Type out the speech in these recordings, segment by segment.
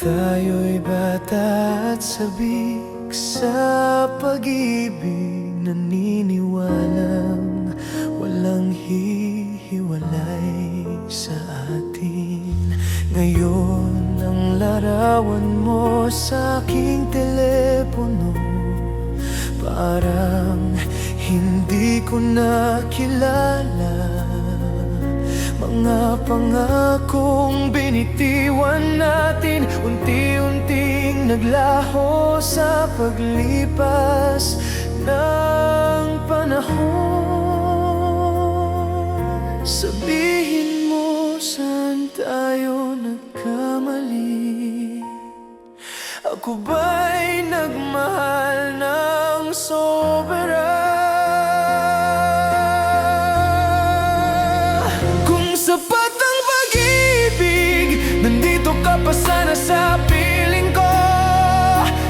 Tayo'y bata at sabik sa pag-ibig, naniniwalang walang hihiwalay sa atin. Ngayon ang larawan mo sa aking telepono, parang hindi ko na kilala. Mga pangakong binitiwan natin, unti-unting naglaho sa paglipas ng panahon. Sabihin mo saan tayo nagkamali? Ako ba'y nagmahal ng sobra? Sapat ang pag-ibig, nandito ka pa sana sa piling ko.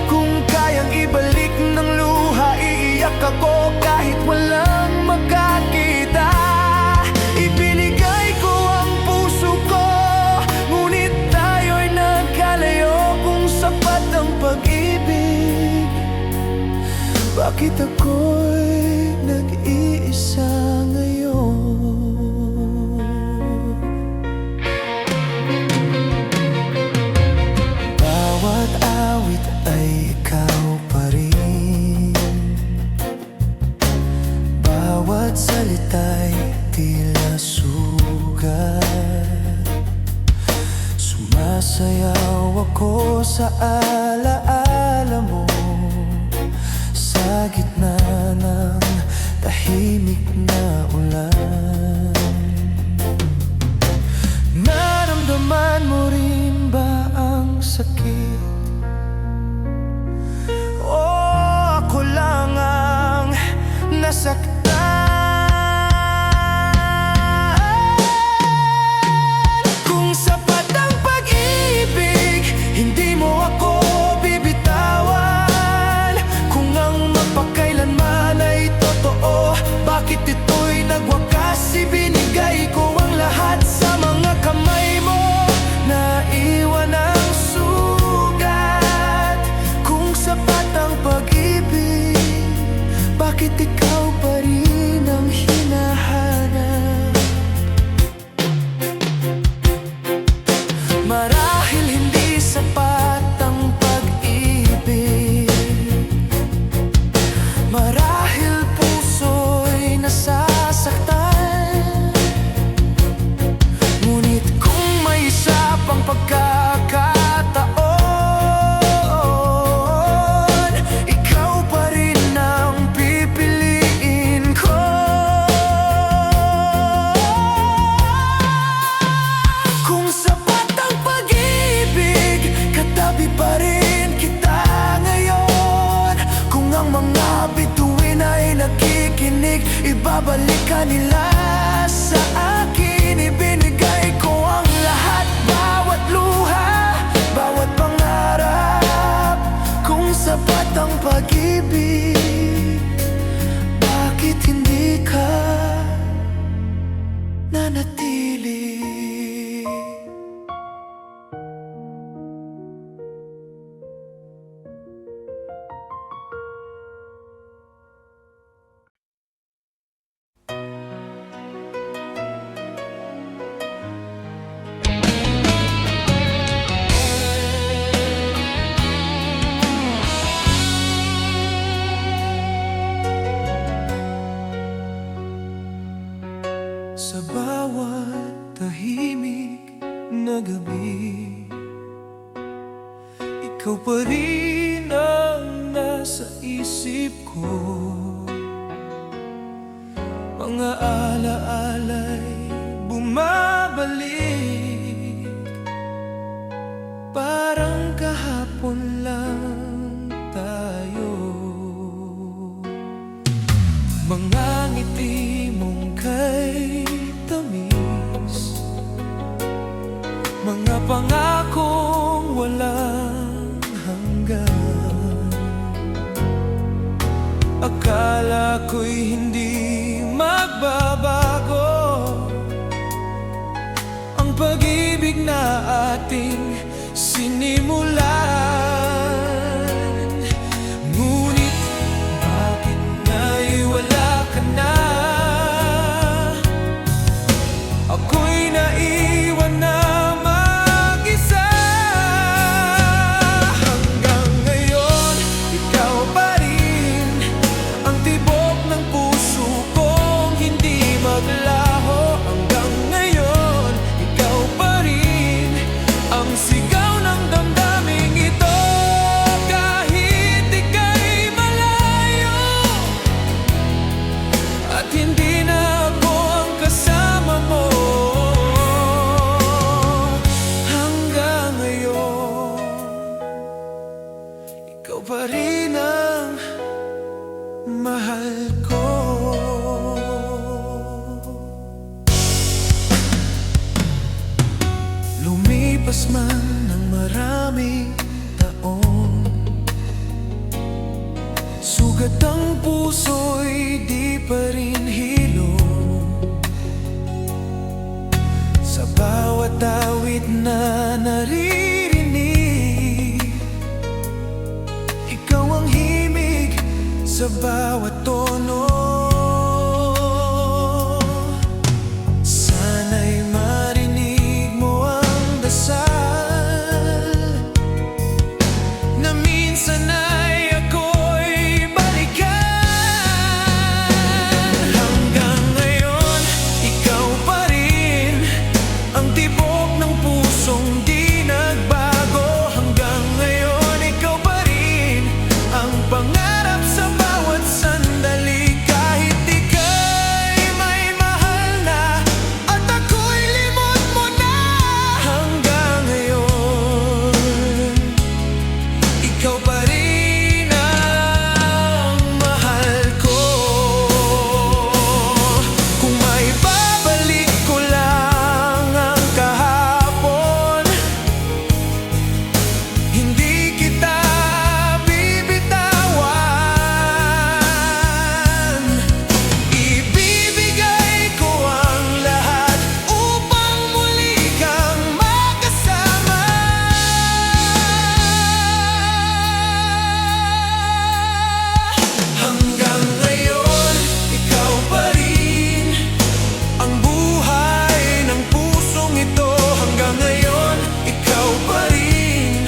Kung kayang ibalik ng luha, iiyak ako kahit walang magkakita. Ibinigay ko ang puso ko, ngunit tayo'y nagkalayo. Kung sapat ang pag-ibig, bakit ako'y nag-iisa ngayon? Ay ikaw pa rin. Bawat salita'y tila sugat. Sumasayaw ako sa alaala mo, sa gitna ng tahimik na ulan. Naramdaman mo rin ba ang sakit? Lang ang nasaktan. Kung sapat ang pag-ibig, hindi mo ako bibitawan. Kung ang mapakailanman ay totoo, bakit ito'y nagwakas? Ibinigay ko ang lahat sa mga kamay mo, naiwan ang sugat. Kung sapat ang pag-ibig, bakit ikaw pa rin ang hinahanap? Marahil hindi sapat ang pag-ibig, marahil puso'y nasasaktan. Ngunit kung may isa pang pagkakataon, ikaw pa rin ang pa rin kita ngayon. Kung ang mga bituin ay nakikinig, ibabalik ka nila sa akin. Ibinigay ko ang lahat, bawat luha, bawat pangarap. Kung sapat ang pag-ibig, bakit hindi ka nanatili? Sa bawat tahimik na gabi, ikaw pa rin ang nasa isip ko. Mga alaala'y bumabalik, parang kahapon lang tayo. Mga ngiti mong kay tamis, mga pangakong walang hanggan. Akala ko'y hindi magbabago ang pag-ibig na ating sinimula. ang sigaw ng damdaming ito. Kahit ika'y malayo at hindi na ako ang kasama mo, hanggang ngayon ikaw pa rin ang mahal ko. Lumipas man ng maraming taon, sugat ang puso'y di pa rin hilom. Sa bawat awit na naririnig, ikaw ang himig sa bawat tono. Sana'y marinig mo ang dasal na minsan ay ako'y balikan. Hanggang ngayon, ikaw pa rin ang tibok ng pusong di nagbago. Hanggang ngayon, ikaw pa rin ang pangarap sa bawat sandali. Kahit ika'y may mahal na at ako'y limot mo na, hanggang ngayon ikaw pa rin ang mahal ko. Kung maibabalik ko lang ang kahapon, hindi kita bibitawan. Ibibigay ko ang lahat upang muli kang makasama. Hanggang ngayon, ikaw pa rin ang buhay ng pusong ito. Hanggang ngayon, ikaw pa rin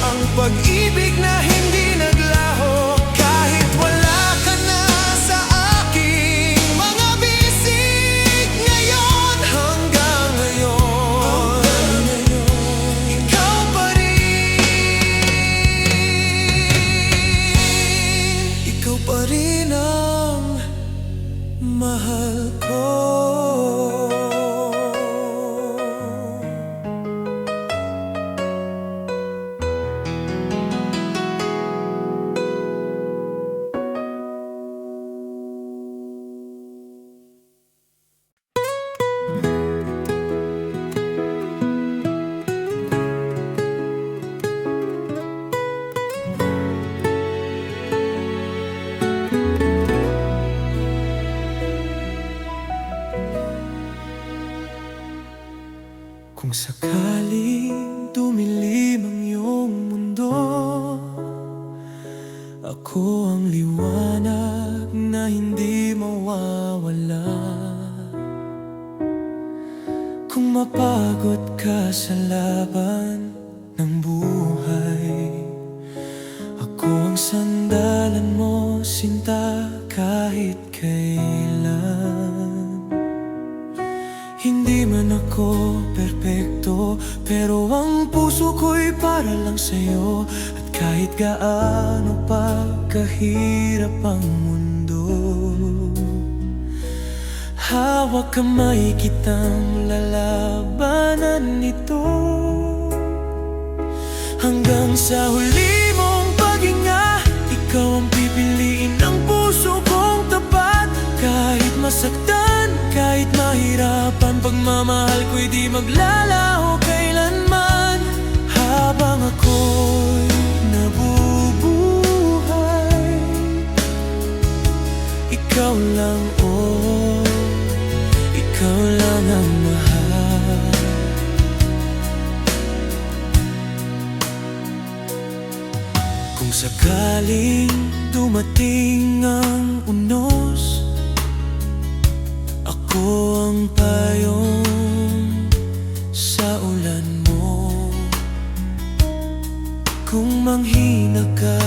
ang pag-ibig na hindi naglaho. Kahit wala ka na sa aking mga bisig ngayon, hanggang ngayon ikaw pa rin. Ikaw pa rin ang mahal ko. Kung sakaling tumilim ang iyong mundo, ako ang liwanag na hindi mawawala. Kung mapagod ka sa laban ng buhay, ako ang sandalan mo, sinta, kahit kailan. Hindi man ako perpekto, pero ang puso ko'y para lang sa'yo. At kahit gaano pa kahirap ang mundo, hawak kamay kitang lalabanan ito. Hanggang sa huli mong paghinga, ikaw ang pipiliin ng puso kong tapat. Kahit masaktan, kahit mahirapan, pagmamahal ko'y di maglalaho kailanman. Habang ako'y nabubuhay, ikaw lang, oh, ikaw lang ang mahal. Kung sakaling dumating ang unos, ako ang payong sa ulan mo. Kung manghina ka,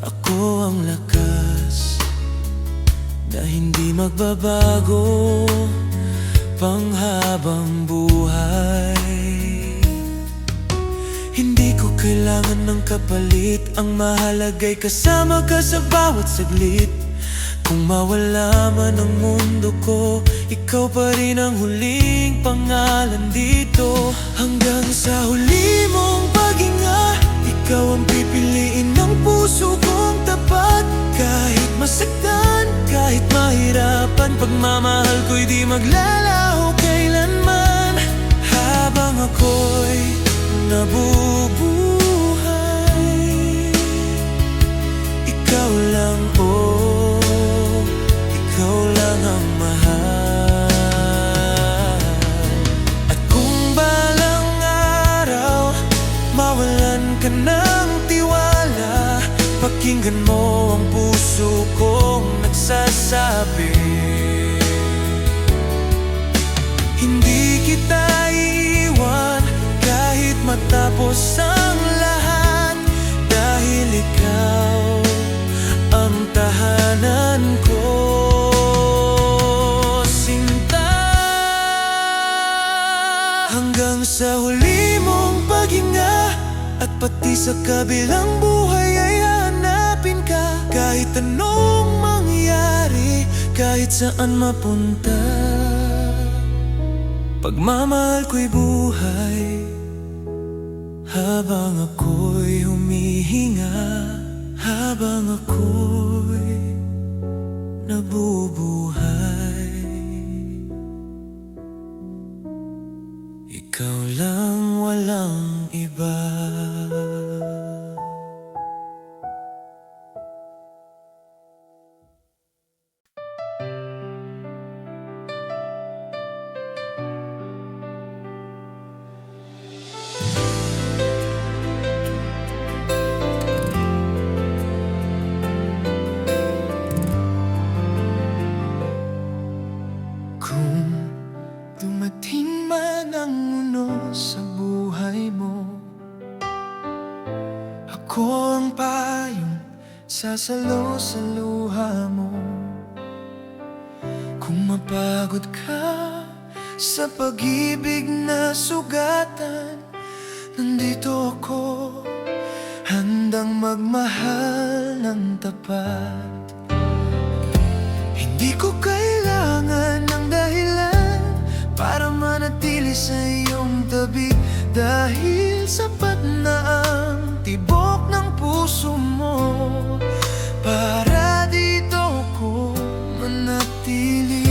ako ang lakas na hindi magbabago panghabang buhay. ko kailangan ng kapalit, ang mahalaga'y kasama ka sa bawat saglit. Kung mawala man ang mundo ko, ikaw pa rin ang huling pangalan dito. Hanggang sa huli mong paghinga, ikaw ang pipiliin ng puso kong tapat. Kahit masaktan, kahit mahirapan, pagmamahal ko'y di maglalaho kailanman. Habang ako'y nabubuhay, ikaw lang, oh, ikaw lang ang mahal. At kung balang araw mawalan ka ng tiwala, pakinggan mo ang puso kong nagsasabi, hindi kita iiwan kahit matapos ang lahat, dahil ikaw ang tahanan ko, sinta. Hanggang sa huli mong paghinga, at pati sa kabilang buhay ay hanapin ka. Kahit anong mangyari, kahit saan mapunta, pagmamahal ko'y buhay habang ako'y humihinga, habang ako'y nabubuhay. Ikaw lang, walang iba. Dumating man ang uno sa buhay mo, ako ang payong sasalo sa luha mo. Kung mapagod ka sa pag-ibig na sugatan, nandito ako, handang magmahal ng tapat. Hindi ko kailangan ng dahilan para manatili sa iyong tabi, dahil sapat na ang tibok ng puso mo para dito ko manatili.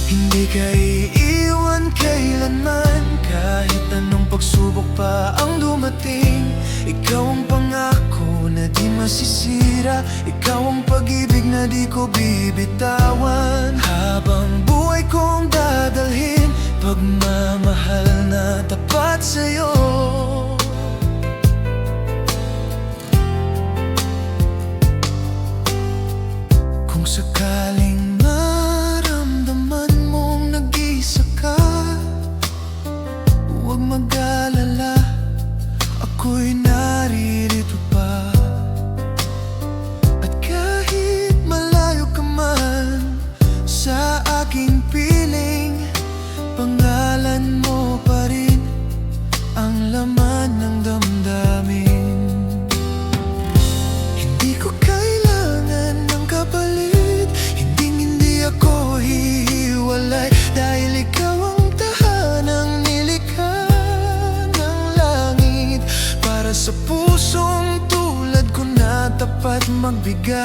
Hindi ka iiwan kailanman, kahit anong pagsubok pa ang dumating. Ikaw ang pangako na di masisira, ikaw ang pag-ibig na di ko bibitawan. Habang buhay kong dadalhin, pagmamahal na tapat sa'yo. Kung sakaling maramdaman mong nag-iisa ka, huwag mag-alala, ako'y naririto pa. At kahit malayo ka man sa aking piling, pangalan mo pa rin ang laman ng damdamin. Hindi ko kailangan ng kapalit, hindi ako hihiwalay, dahil ikaw ang tahanang nilikha ng langit, para sa pusong tulad ko na tapat magbigay.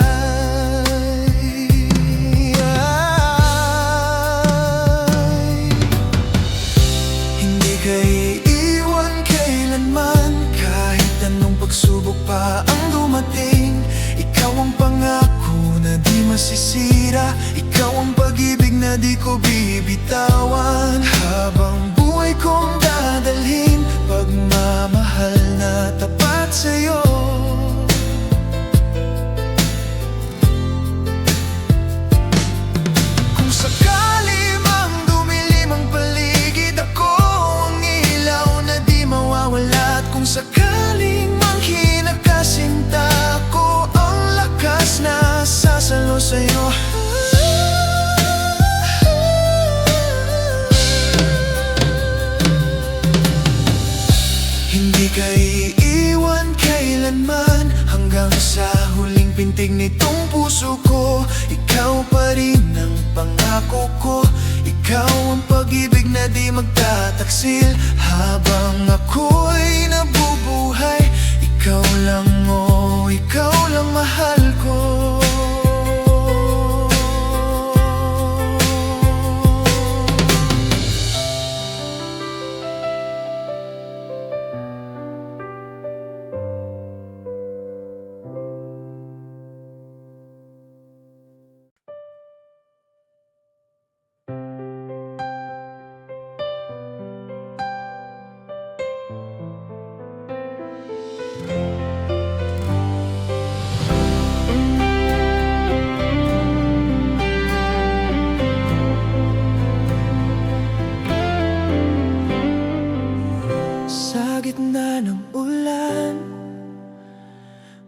Hindi ka iiwan kailanman, kahit anong pagsubok pa ang dumating. Ikaw ang pangako na di masisira, ikaw ang pag-ibig na di ko bibitawan. Habang buhay kong dadalhin, pagmamahal na tapat sa'yo. Kung sakali mang dumilim ang paligid, ako ang ilaw na di mawawala. At kung sakaling mang kinakasinta, ako ang lakas na sasalo sa'yo. pangako ko. Ikaw ang pag-ibig na di magtataksil. Habang ako'y nabubuhay, ikaw lang, oh, ikaw lang mahal ko. Sa gitna ng ulan,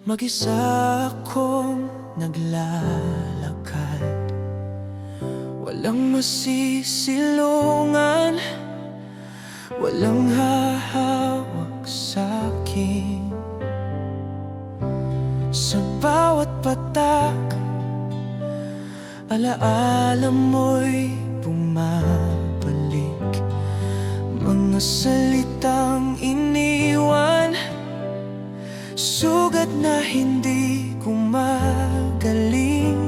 mag-isa akong naglalakad. Walang masisilungan, walang hahawak sa'kin. Sa bawat patak, alaala mo'y bumabalik. Mga salitang iniwan, sugat na hindi gumagaling.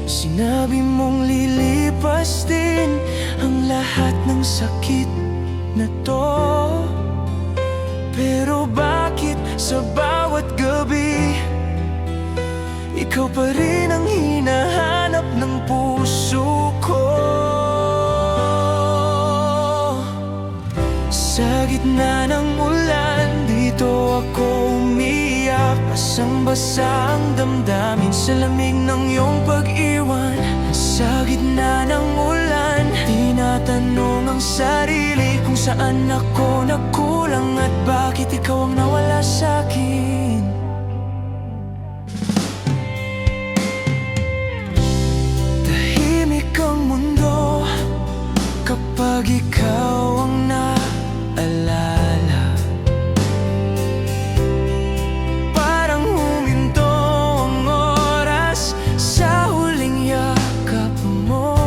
Sinabi mong lilipas din ang lahat ng sakit na to. Pero bakit sa bawat gabi, ikaw pa rin ang hinahanap ng puso ko? Sa gitna ng ulan, dito ako umiyak. Basang-basa ang damdamin sa lamig ng iyong pag-iwan. Sa gitna ng ulan, tinatanong ang sarili kung saan ako nagkulang at bakit ikaw ang nawala sa'kin. Tahimik ang mundo kapag ikaw ang naalala. Parang huminto ang oras sa huling yakap mo.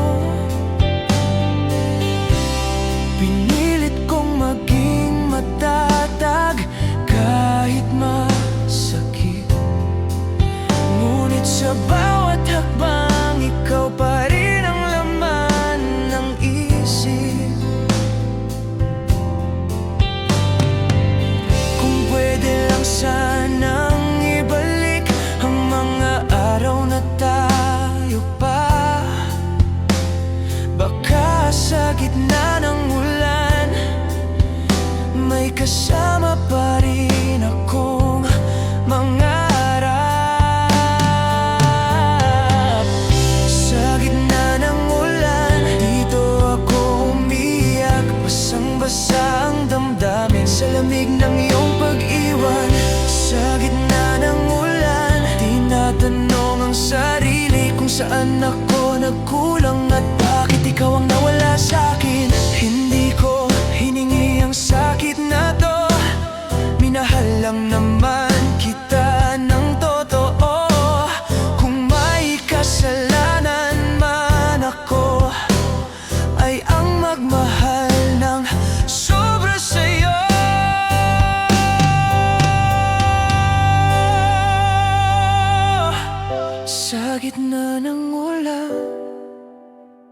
Pinilit kong maging matatag kahit masakit. Ngunit sa bawat hakbang, ikaw pa rin ang laman ng isip. Kung pwede lang sanang ibalik ang mga araw na tayo pa. Baka sa gitna ng ulan, may kasama pa rin akong mangarap. Sa gitna ng ulan, dito ako umiyak. Basang-basa ang damdamin sa lamig ng iyong pag-iwan. Sa gitna ng ulan, tinatanong ang sarili kung saan ako nagkulang at bakit ikaw ang nawala sa'kin. Hindi ko hiningi ang sakit na to, minahal lang naman kita ng totoo. Kung may kasalanan man ako, ay ang magmahal ng sobra sa'yo. Sa gitna ng ulan,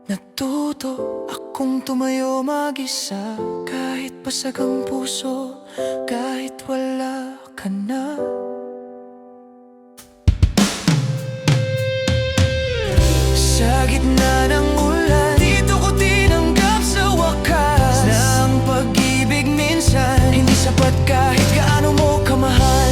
natuto akong tumayo mag-isa. Kahit basag ang puso, kahit wala ka na. Sa gitna ng ulan, dito ko tinanggap sa wakas na ang pag-ibig minsan hindi sapat kahit gaano mo kamahal.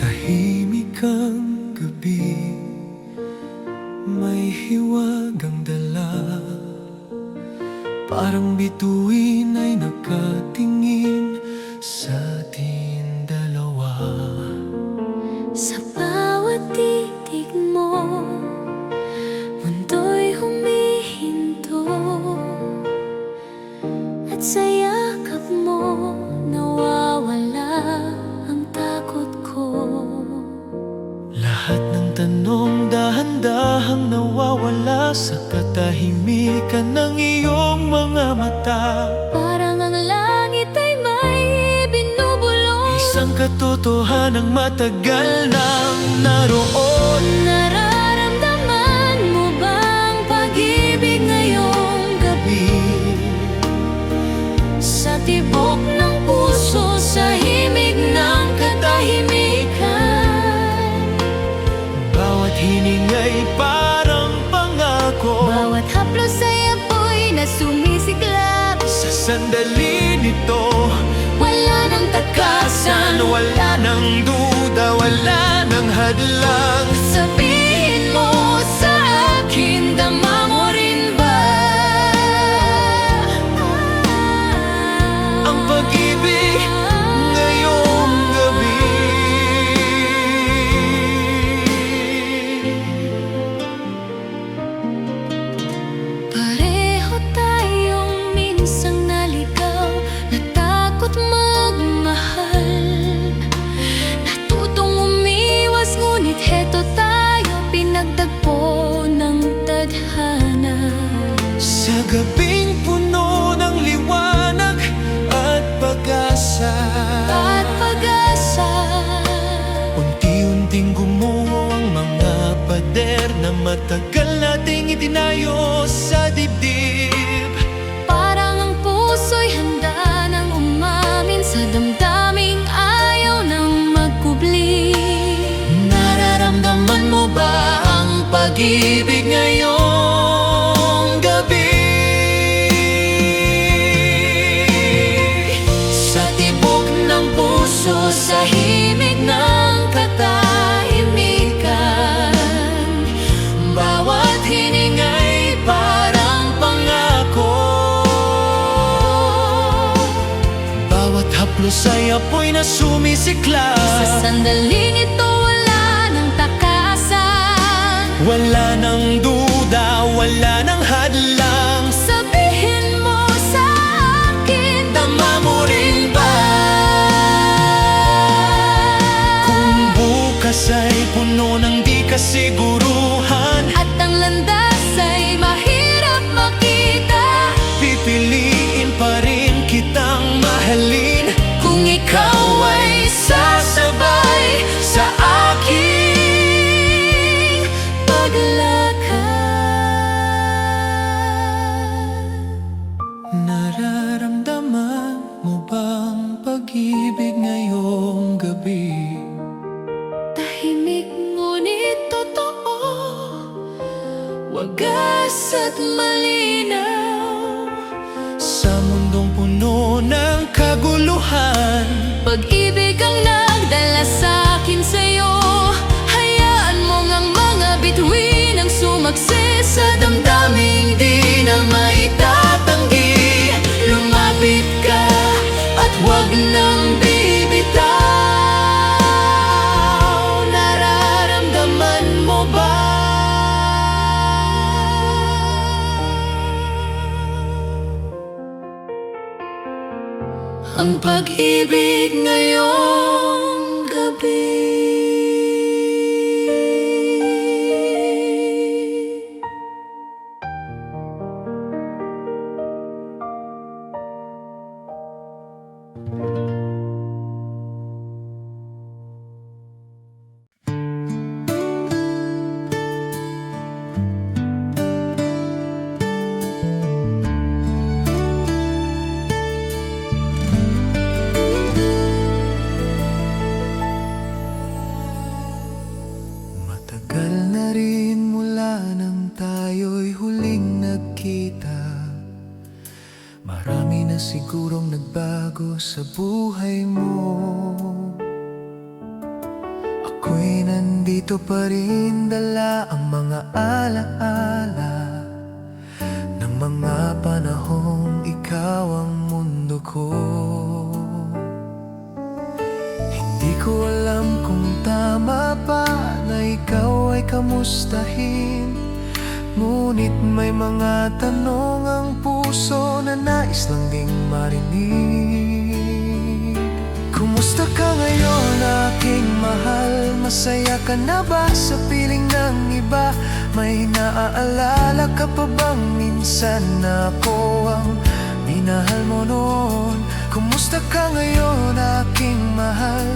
Tahimik ang gabi, may hiwagang dala. Parang bituin ay nakatingin sa ating dalawa. Sa bawat titig mo, mundo'y humihinto. At sa yakap mo, nawawala ang takot ko. Lahat ng tanong dahan-dahang nawawala sa katahimikan ng iyong mga mata. Parang ang langit ay may binubulong. Isang katotohanang matagal nang naroon. Nararamdaman mo bang pag-ibig ngayong gabi? Sa tibok ng puso, sa himig ng katahimikan. Bawat hiningay parang pangako. Bawat haplos ay apoy na sumisiklab. Sa sandali nito, Wala nang takasan, wala nang duda, wala nang hadlang. sabihin mo sa akin, dama mo rin ba Ang pag-ibig ngayong gabi. Pareho tayong minsang naligaw, natakot magmahal, natutong umiwas, ngunit heto tayo, pinagtagpo ng tadhana. Sa gabing puno ng liwanag at pag-asa, At pag-asa, unti-unting gumuho ang mga pader na matagal nating itinayo sa dibdib. parang ang puso'y handa nang umamin sa damdaming ayaw nang magkubli. Nararamdaman mo ba ang pag-ibig ngayong gabi? Sa tibok ng puso, sa himig ng katahimikan. Bawat hiningay parang pangako. Bawat haplos ay apoy na sumisiklab. Sa sandaling ito, wala nang takasan. Wala nang duda, wala nang hadlang. Sabihin mo sa akin, Dama mo rin ba? Kung bukas ay puno ng di kasiguruhan, at ang landas ay mahirap makita, pipiliin pa rin kitang mahalin. kung ikaw ay Sasabay sa aking paglakad. Nararamdaman mo bang pag-ibig ngayong gabi? Tahimik ngunit totoo, wagas at malinaw. Sa mundong puno ng kaguluhan, Pag-ibig ang nagdala sa'kin sa'yo. Hayaan mo ang mga bituin ang sumaksi sa damdaming di na maitatanggi. Lumapit ka at huwag nang bibitaw. Nararamdaman mo ba? Ang pag-ibig ngayong gabi. matagal na rin mula nang tayo'y huling nagkita. Marami na sigurong nagbago sa buhay mo. Ako'y nandito pa rin, dala ang mga alaala ng mga panahong kamustahin. Ngunit may mga tanong ang puso na nais lang ding marinig. Kumusta ka ngayon aking mahal? Masaya ka na ba sa piling ng iba? May naaalala ka pa bang minsan na ako ang minahal mo noon? Kumusta ka ngayon aking mahal?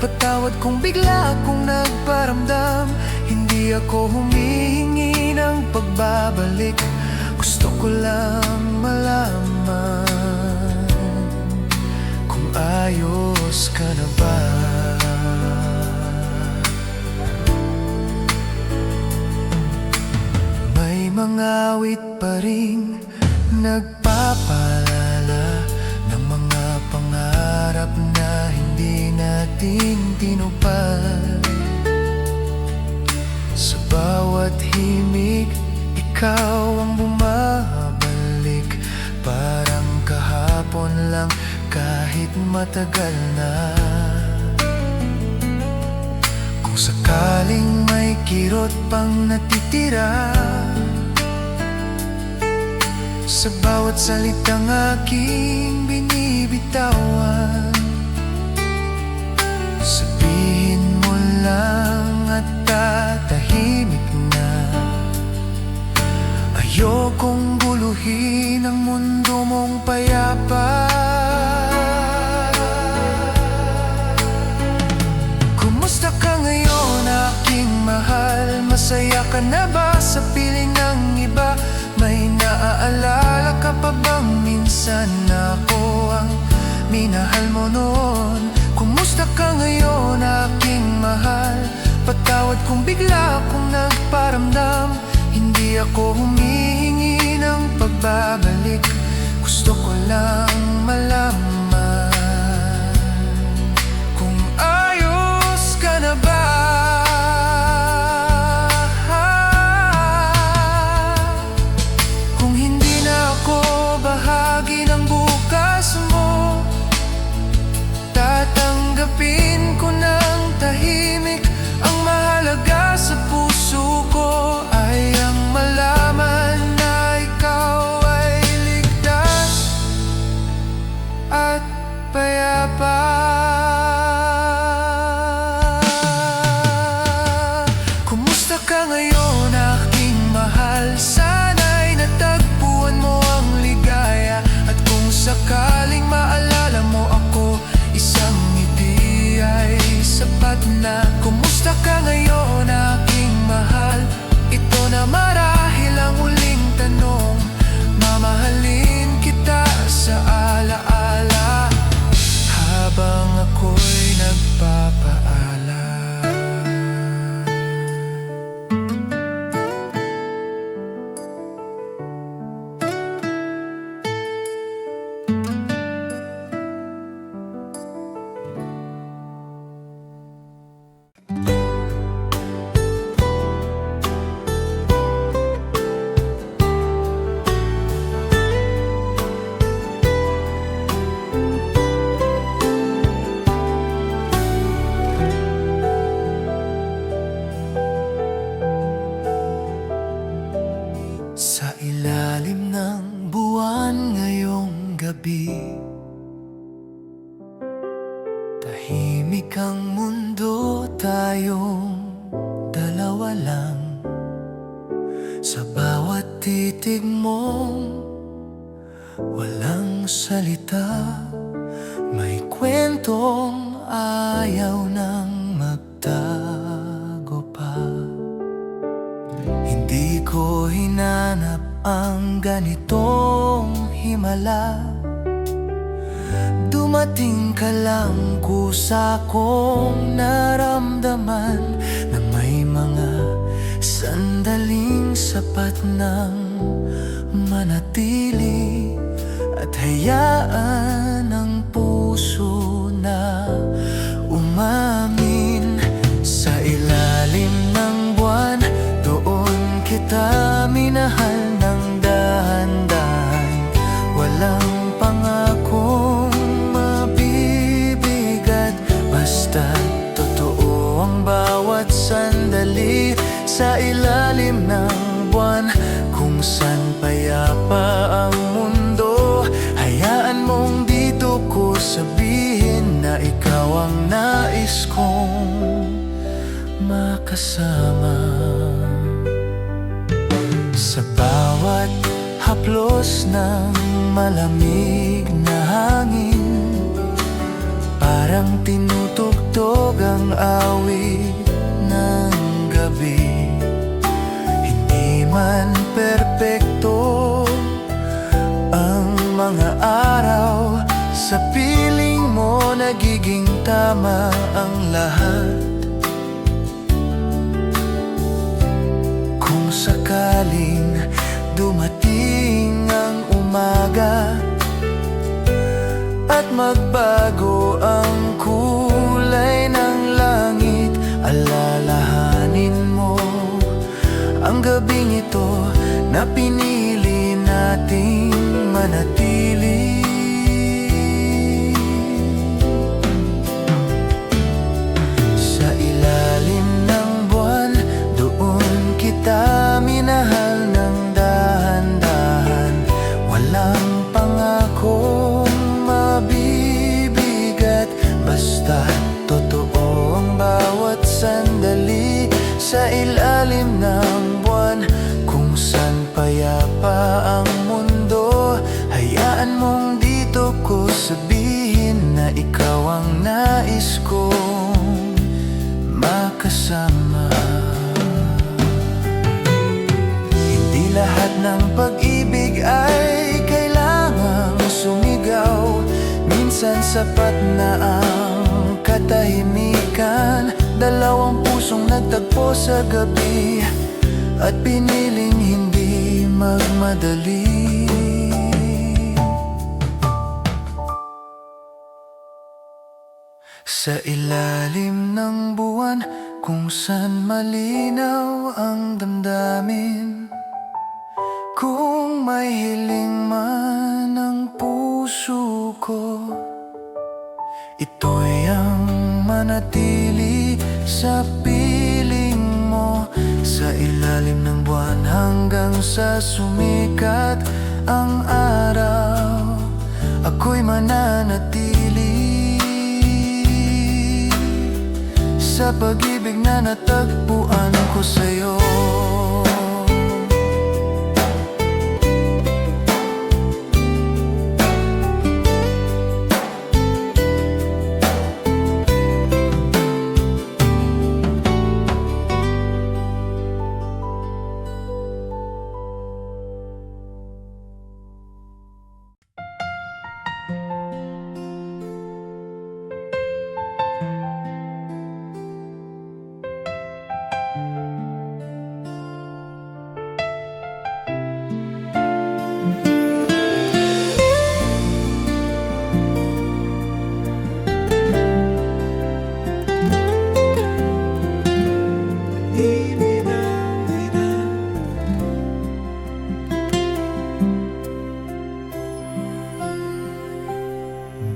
Patawad kung bigla akong nagparamdam. Hindi ako humihingi ng pagbabalik. Gusto ko lang malaman kung ayos ka na ba. May mga awit pa ring nagpapaalala ng mga pangarap na hindi natin tinupad. Sa bawat himig, ikaw ang bumabalik. Parang kahapon lang kahit matagal na. Kung sakaling may kirot pang natitira sa bawat salitang aking binibitawan, sabihin mo lang at tatahimik na. Ayokong guluhin ang mundo mong payapa. Kumusta ka ngayon aking mahal? Masaya ka na ba sa piling ng iba? May naaalala ka pa bang minsan na ako ang minahal mo noon? Kumusta ka ngayon aking mahal? Patawad kung bigla akong nagparamdam. Hindi ako humihingi ng pagbabalik. Gusto ko lang malaman kung ayos ka na ba. Kung hindi na ako bahagi ng bukas mo, tatanggapin ko ng tahimik. Ang mahalaga sa puso ko ay ang malaman na ikaw ay ligtas at payapa. Kumusta ka ngayon aking mahal? Sana'y natagpuan mo ang ligaya. At kung sakaling maalala mo ako, isang ngiti ay sapat na. Kumusta ka ngayon aking mahal? Ito na marahil ang huling tanong. Mamahalin kita sa alaala habang ako'y nagpapaalam. Sa ilalim ng buwan ngayong gabi, tahimik ang mundo, tayong dalawa lang. Sa bawat titig mong walang salita, may kwentong ayaw nang magtago pa. Hindi ko hinanap ang ganitong himala. Dumating ka lang, kusa kong naramdaman na may mga sandaling sapat nang manatili at hayaan ang puso na umamin. Sa ilalim ng buwan, doon kita minahal ng dahan-dahan. Walang pangakong mabibigat, basta totoo ang bawat sandali. Sa man payapa ang mundo, hayaan mong dito ko sabihin na ikaw ang nais kong makasama. Sa bawat haplos ng malamig na hangin, parang tinutugtog ang awit ng gabi. Hindi man perpekto ang mga araw, sa piling mo nagiging tama ang lahat. Kung sakaling dumating ang umaga at magbago ang kulay ng langit, alalahanin mo ang gabing ito na pinili nating manatili. Sa ilalim ng buwan, doon kita minahal ng dahan-dahan. Walang pangakong mabibigat, basta totoo ang bawat sandali. Sa ilalim ng buwan, kung saan payapa ang mundo, hayaan mong dito ko sabihin na ikaw ang nais kong makasama. Hindi lahat ng pag-ibig ay kailangang sumigaw. Minsan sapat na ang katahimikan, dalawang pusong nagtagpo sa gabi at piniling hindi magmadali. Sa ilalim ng buwan, kung saan malinaw ang damdamin, kung may hiling man ang puso ko, ito'y ang manatili sa piling mo. Sa ilalim ng buwan hanggang sa sumikat ang araw, ako'y mananatili sa pag-ibig na natagpuan ko sa'yo.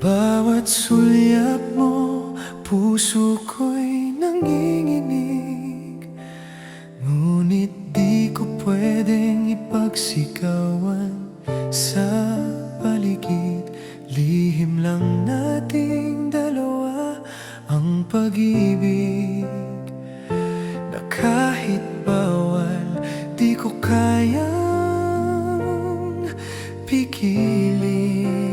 Bawat sulyap mo, puso ko'y nanginginig, ngunit di ko pwedeng ipagsigawan sa paligid. Lihim lang nating dalawa ang pag-ibig, na kahit bawal di ko kayang pigilin.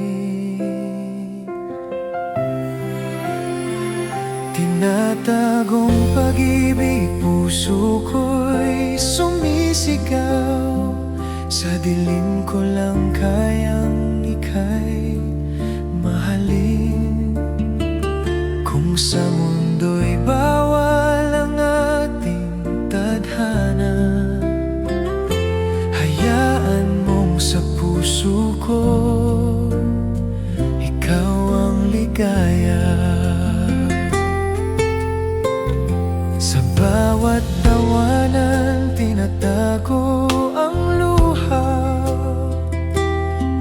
Tinatagong pag-ibig, puso ko'y sumisigaw. Sa dilim ko lang kayang ika'y mahalin. Kung sa mundo'y bawal ang ating tadhana, hayaan mong sa puso ko ikaw ang ligaya. Bawat tawanan, tinatago ang luha.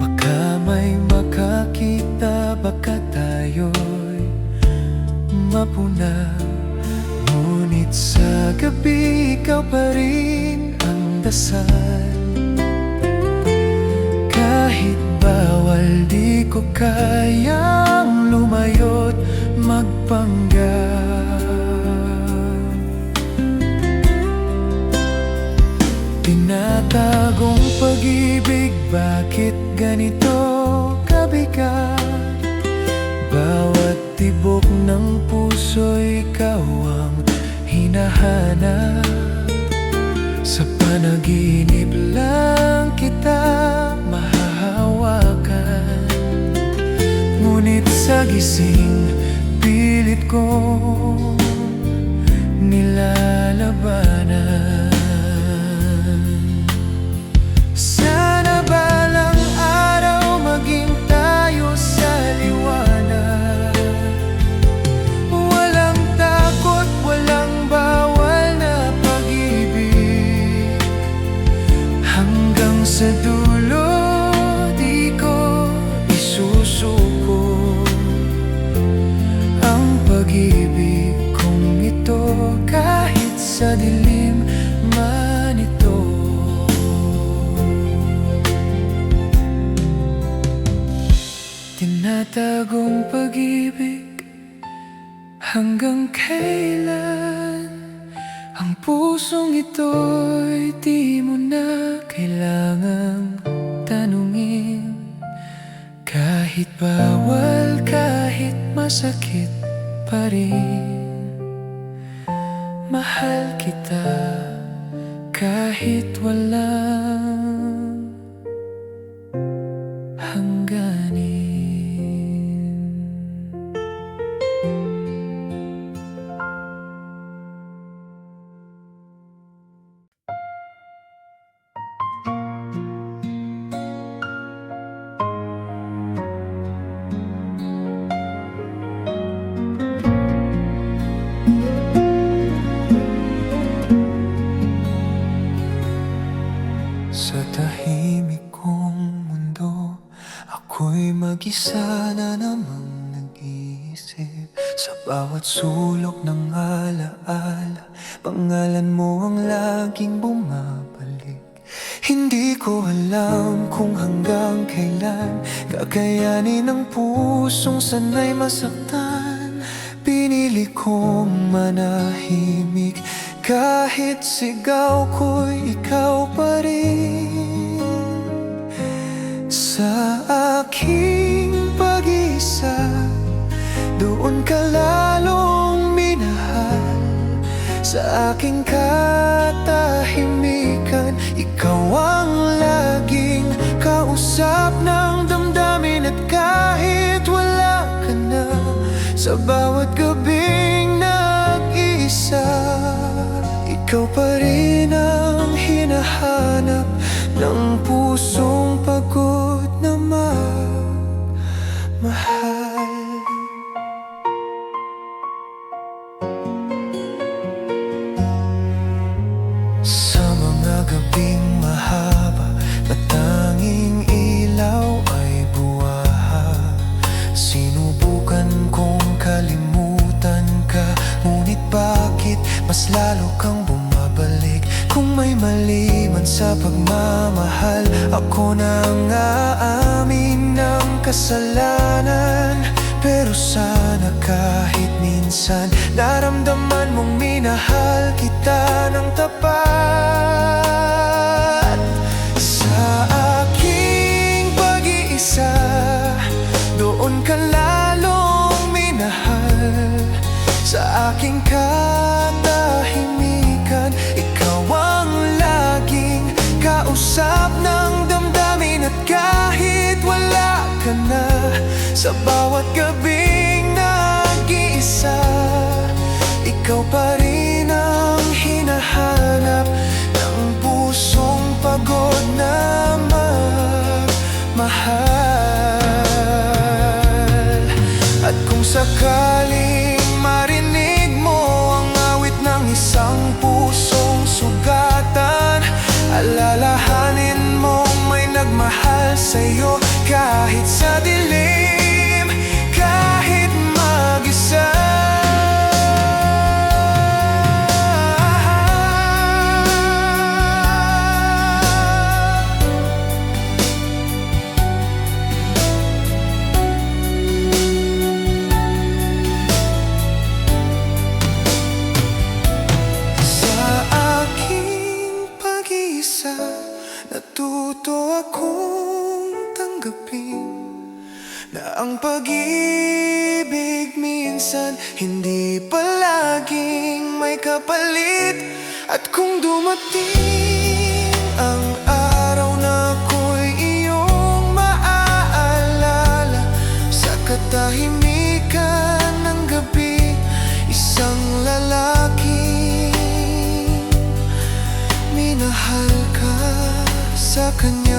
Baka may makakita, baka tayo'y mapuna. Ngunit sa gabi, ikaw pa rin ang dasal. kayang lumayo't magpanggap. Tinatagong pag-ibig, bakit ganito kabigat? Bawat tibok ng puso'y ikaw ang hinahanap. Sa panaginip lang kita mahahawakan, ngunit sa gising pilit kong nilalabanan. Sana balang araw maging tayo sa liwanag, walang takot, walang bawal na pag-ibig. Hanggang sa dulo di ko isusuko ang pag-ibig kong ito, kahit sa dilim man ito. Tinatagong pag-ibig, hanggang kailan? Ang pusong ito'y di mo na kailangang tanungin. Kahit bawal, kahit masakit pa rin, mahal kita kahit walang hangganin. Sa tahimik kong mundo, ako'y mag-isa na namang nag-iisip. Sa bawat sulok ng alaala, pangalan mo ang laging bumabalik. Hindi ko alam kung hanggang kailan kakayanin ng pusong sanay masaktan. Pinili kong manahimik, kahit sigaw ko'y ikaw pa rin. Sa aking pag-isa, doon ka lalong minahal. Sa aking katahimikan, ikaw ang laging kausap ng damdamin. At kahit wala ka na, sa bawat gabing nag-iisa, ikaw pa rin ang hinahanap ng pusong pagod na magmahal. Sa mga gabing mahaba na tanging ilaw ay buwaha, sinubukan kong kalimutan ka, ngunit bakit mas lalo kang bumabalik? Kung may mali man sa pagmamahal, ako nang aamin ng kasalanan. Pero sana kahit minsan naramdaman mong minahal kita ng tapat. Sa aking pag-iisa, doon ka lalong minahal. Sa aking katahimikan, ikaw ang laging kausap ng damdamin. At kahit wala ka na, sa bawat gabing nag-iisa, ikaw pa rin ang hinahanap ng pusong pagod na magmahal. At kung sakaling marinig mo ang awit ng isang pusong sugatan, alalahanin mong may nagmahal sa'yo kahit sa dilim, kahit mag-isa. gabi na ang pag-ibig minsan hindi palaging may kapalit. At kung dumating ang araw na ako'y iyong maaalala, sa katahimikan ng gabi, isang lalaking minahal ka sa kanya.